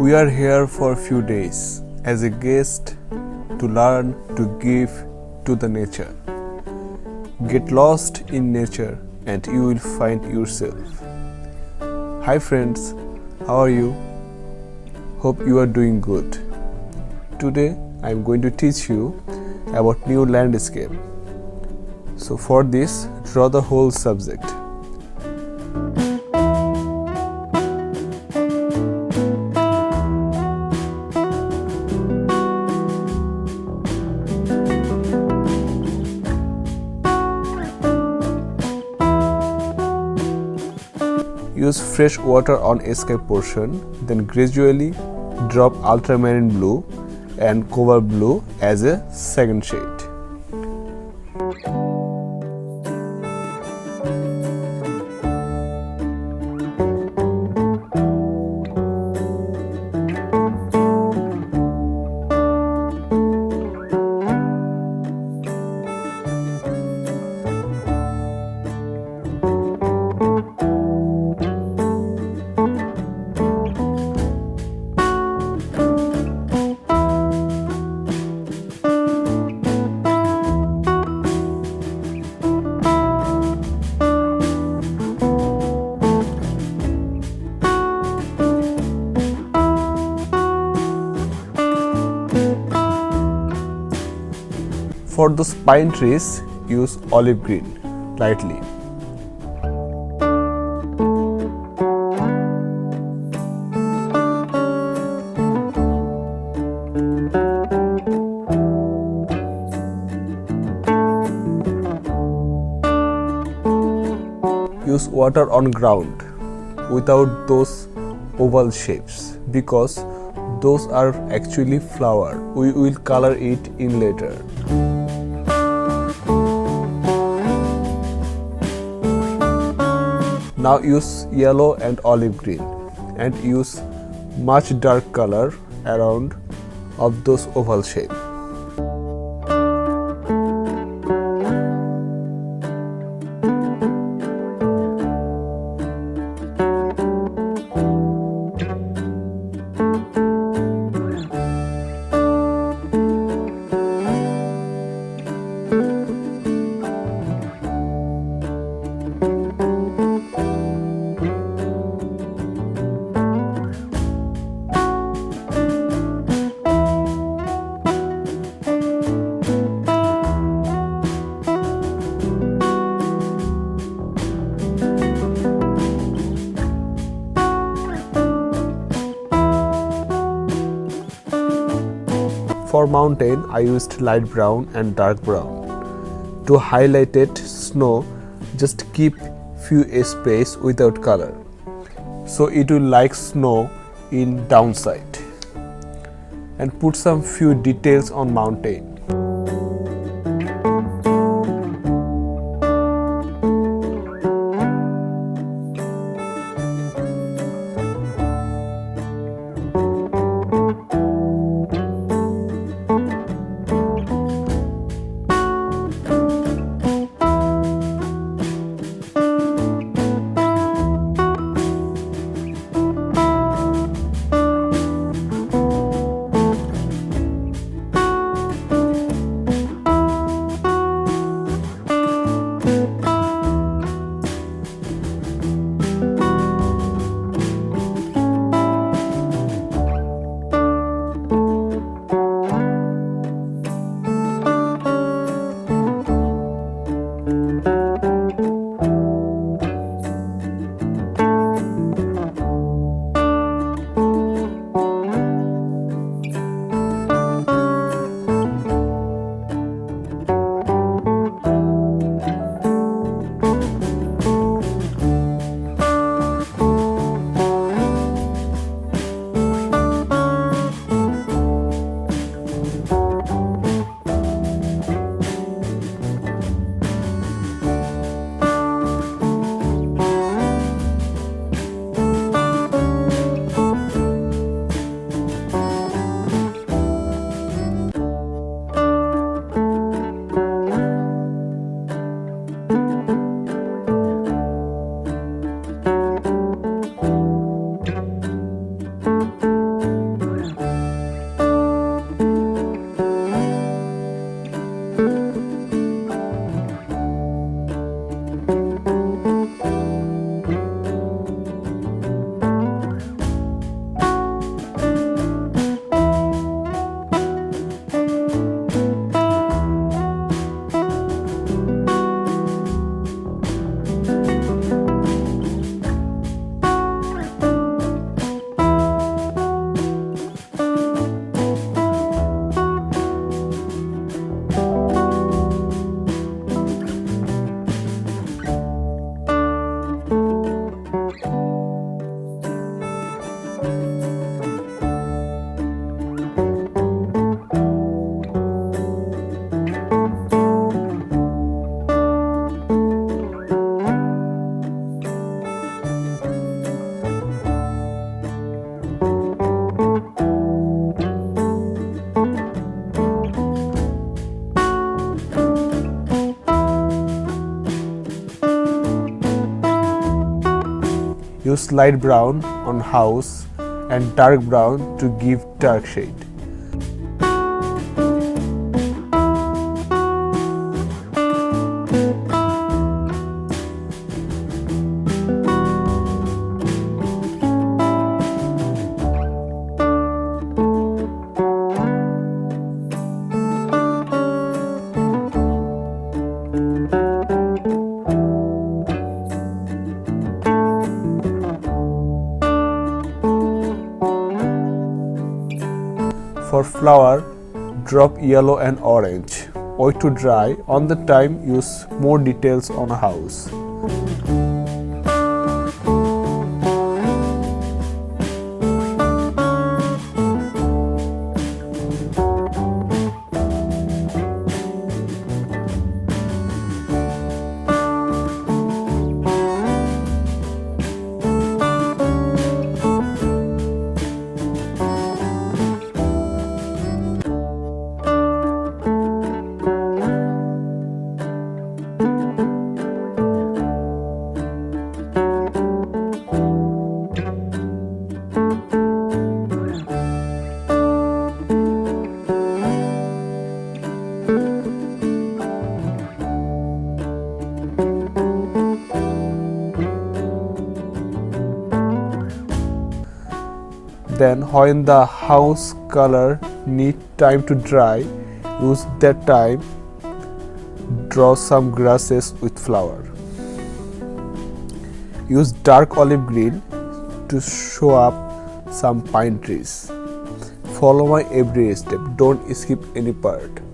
We are here for a few days as a guest to learn to give to the nature. Get lost in nature and you will find yourself. Hi friends, how are you? Hope you are doing good. Today I am going to teach you about new landscape. So for this, draw the whole subject. Use fresh water on escape portion, then gradually drop ultramarine blue and cobalt blue as a second shade. For those pine trees, use olive green lightly. Use water on ground without those oval shapes because those are actually flower. We will color it in later. Now use yellow and olive green and use much dark color around of those oval shape. For mountain, I used light brown and dark brown. To highlight it snow, just keep few space without color, so it will like snow in downside. And put some few details on mountain. Use light brown on house and dark brown to give dark shade. For flower, drop yellow and orange. Wait to dry. On the time, use more details on a house. Then when the house color need time to dry, use that time, draw some grasses with flower. Use dark olive green to show up some pine trees. Follow my every step, don't skip any part.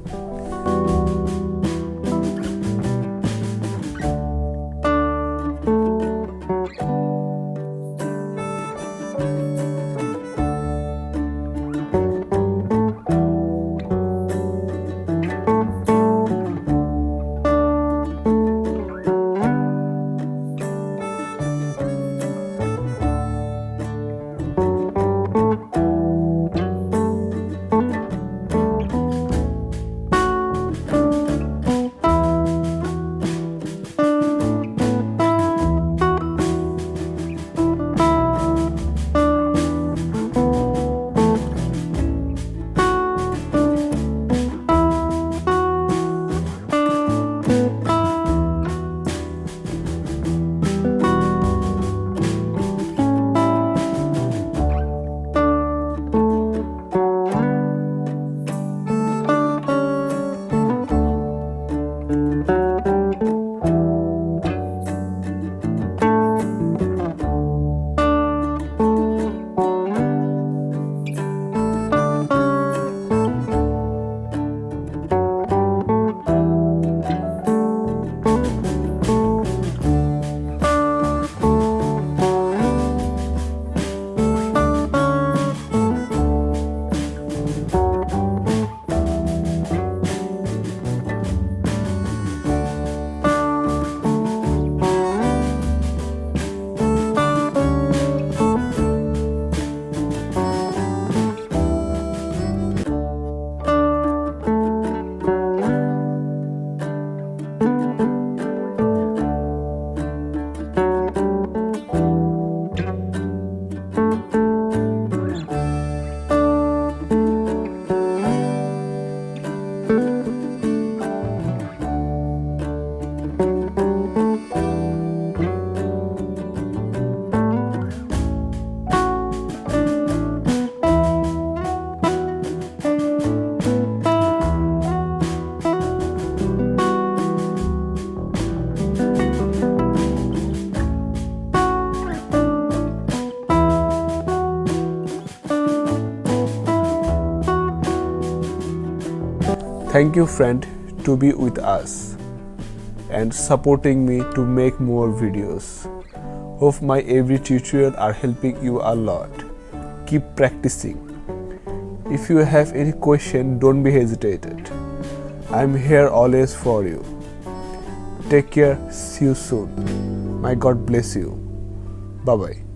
Thank you friend to be with us and supporting me to make more videos. Hope my every tutorial are helping you a lot. Keep practicing. If you have any question, don't be hesitated. I'm here always for you. Take care. See you soon. My God bless you. Bye bye.